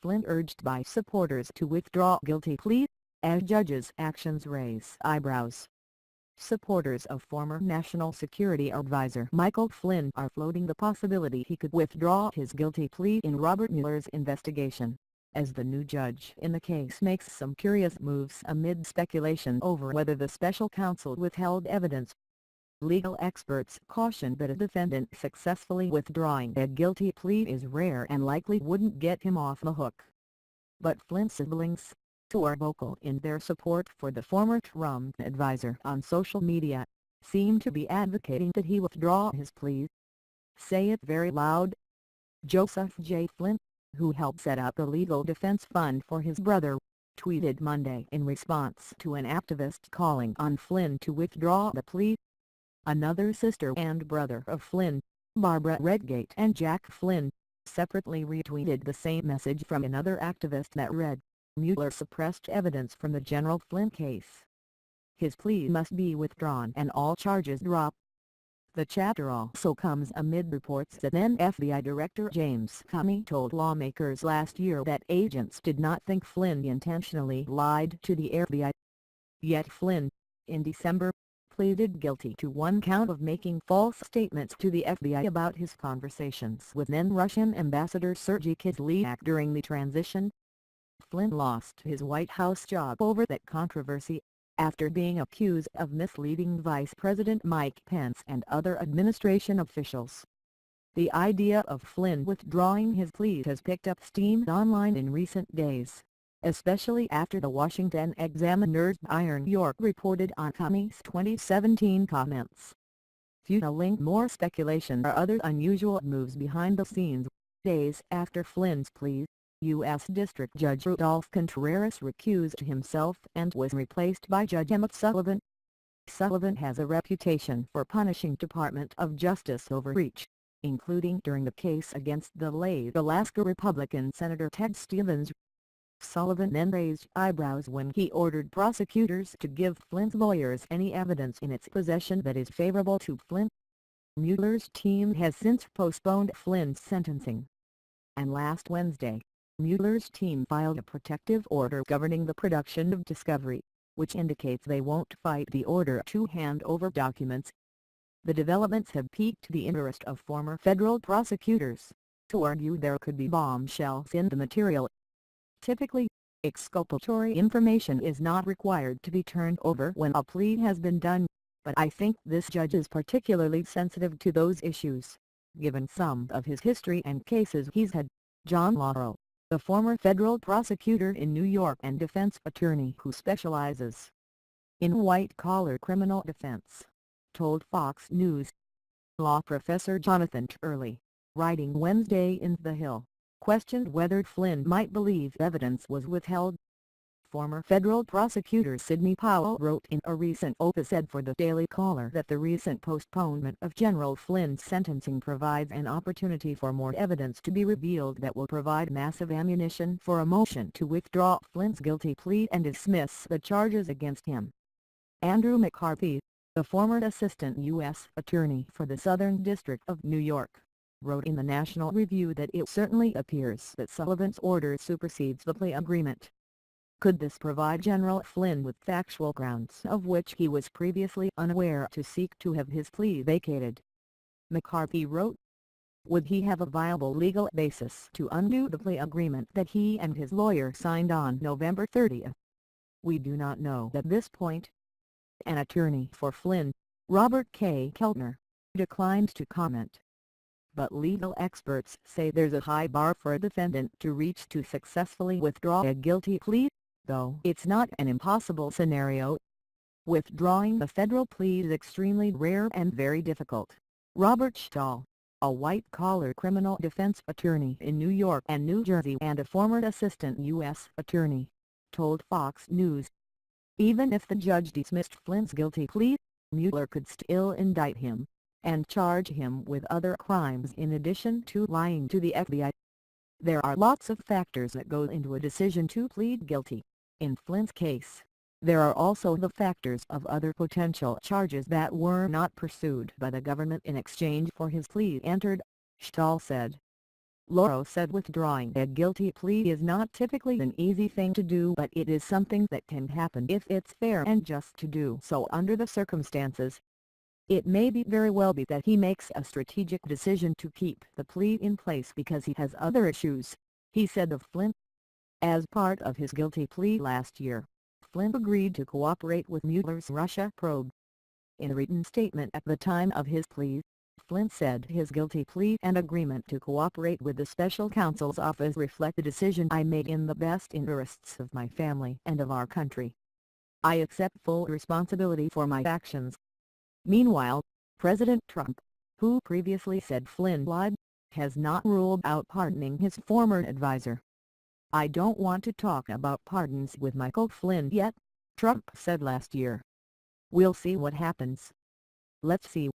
Flynn urged by supporters to withdraw guilty plea, as judge's actions raise eyebrows. Supporters of former National Security Advisor Michael Flynn are floating the possibility he could withdraw his guilty plea in Robert Mueller's investigation, as the new judge in the case makes some curious moves amid speculation over whether the special counsel withheld evidence. Legal experts caution that a defendant successfully withdrawing a guilty plea is rare and likely wouldn't get him off the hook. But Flynn's siblings, who are vocal in their support for the former Trump advisor on social media, seem to be advocating that he withdraw his plea. Say it very loud. Joseph J. Flynn, who helped set up the legal defense fund for his brother, tweeted Monday in response to an activist calling on Flynn to withdraw the plea. Another sister and brother of Flynn, Barbara Redgate and Jack Flynn, separately retweeted the same message from another activist that read, "Mueller suppressed evidence from the General Flynn case. His plea must be withdrawn and all charges dropped." The chatter also comes amid reports that then FBI Director James Comey told lawmakers last year that agents did not think Flynn intentionally lied to the FBI. Yet Flynn, in December, pleaded guilty to one count of making false statements to the FBI about his conversations with then-Russian Ambassador Sergei Kislyak during the transition. Flynn lost his White House job over that controversy, after being accused of misleading Vice President Mike Pence and other administration officials. The idea of Flynn withdrawing his plea has picked up steam online in recent days, especially after the Washington Examiner's Iron York reported on Comey's 2017 comments. Fueling more speculation are other unusual moves behind the scenes. Days after Flynn's plea, U.S. District Judge Rudolph Contreras recused himself and was replaced by Judge Emmett Sullivan. Sullivan has a reputation for punishing Department of Justice overreach, including during the case against the late Alaska Republican Senator Ted Stevens. Sullivan then raised eyebrows when he ordered prosecutors to give Flynn's lawyers any evidence in its possession that is favorable to Flynn. Mueller's team has since postponed Flynn's sentencing. And last Wednesday, Mueller's team filed a protective order governing the production of discovery, which indicates they won't fight the order to hand over documents. The developments have piqued the interest of former federal prosecutors, who argue there could be bombshells in the material. Typically, exculpatory information is not required to be turned over when a plea has been done, but I think this judge is particularly sensitive to those issues, given some of his history and cases he's had. John Lauro, the former federal prosecutor in New York and defense attorney who specializes in white-collar criminal defense, told Fox News. Law professor Jonathan Turley, writing Wednesday in The Hill, questioned whether Flynn might believe evidence was withheld. Former federal prosecutor Sidney Powell wrote in a recent op-ed for the Daily Caller that the recent postponement of General Flynn's sentencing provides an opportunity for more evidence to be revealed that will provide massive ammunition for a motion to withdraw Flynn's guilty plea and dismiss the charges against him. Andrew McCarthy, the former assistant U.S. attorney for the Southern District of New York, wrote in the National Review that it certainly appears that Sullivan's order supersedes the plea agreement. Could this provide General Flynn with factual grounds of which he was previously unaware to seek to have his plea vacated? McCarthy wrote. Would he have a viable legal basis to undo the plea agreement that he and his lawyer signed on November 30? We do not know at this point. An attorney for Flynn, Robert K. Keltner, declined to comment. But legal experts say there's a high bar for a defendant to reach to successfully withdraw a guilty plea, though it's not an impossible scenario. Withdrawing the federal plea is extremely rare and very difficult. Robert Stahl, a white-collar criminal defense attorney in New York and New Jersey and a former assistant U.S. attorney, told Fox News. Even if the judge dismissed Flynn's guilty plea, Mueller could still indict him and charge him with other crimes in addition to lying to the FBI. There are lots of factors that go into a decision to plead guilty. In Flynn's case, there are also the factors of other potential charges that were not pursued by the government in exchange for his plea entered, Stahl said. Lauro said withdrawing a guilty plea is not typically an easy thing to do, but it is something that can happen if it's fair and just to do so under the circumstances. It may very well be that he makes a strategic decision to keep the plea in place because he has other issues, he said of Flynn. As part of his guilty plea last year, Flynn agreed to cooperate with Mueller's Russia probe. In a written statement at the time of his plea, Flynn said his guilty plea and agreement to cooperate with the special counsel's office reflect a decision I made in the best interests of my family and of our country. I accept full responsibility for my actions. Meanwhile, President Trump, who previously said Flynn lied, has not ruled out pardoning his former advisor. "I don't want to talk about pardons with Michael Flynn yet," Trump said last year. "We'll see what happens. Let's see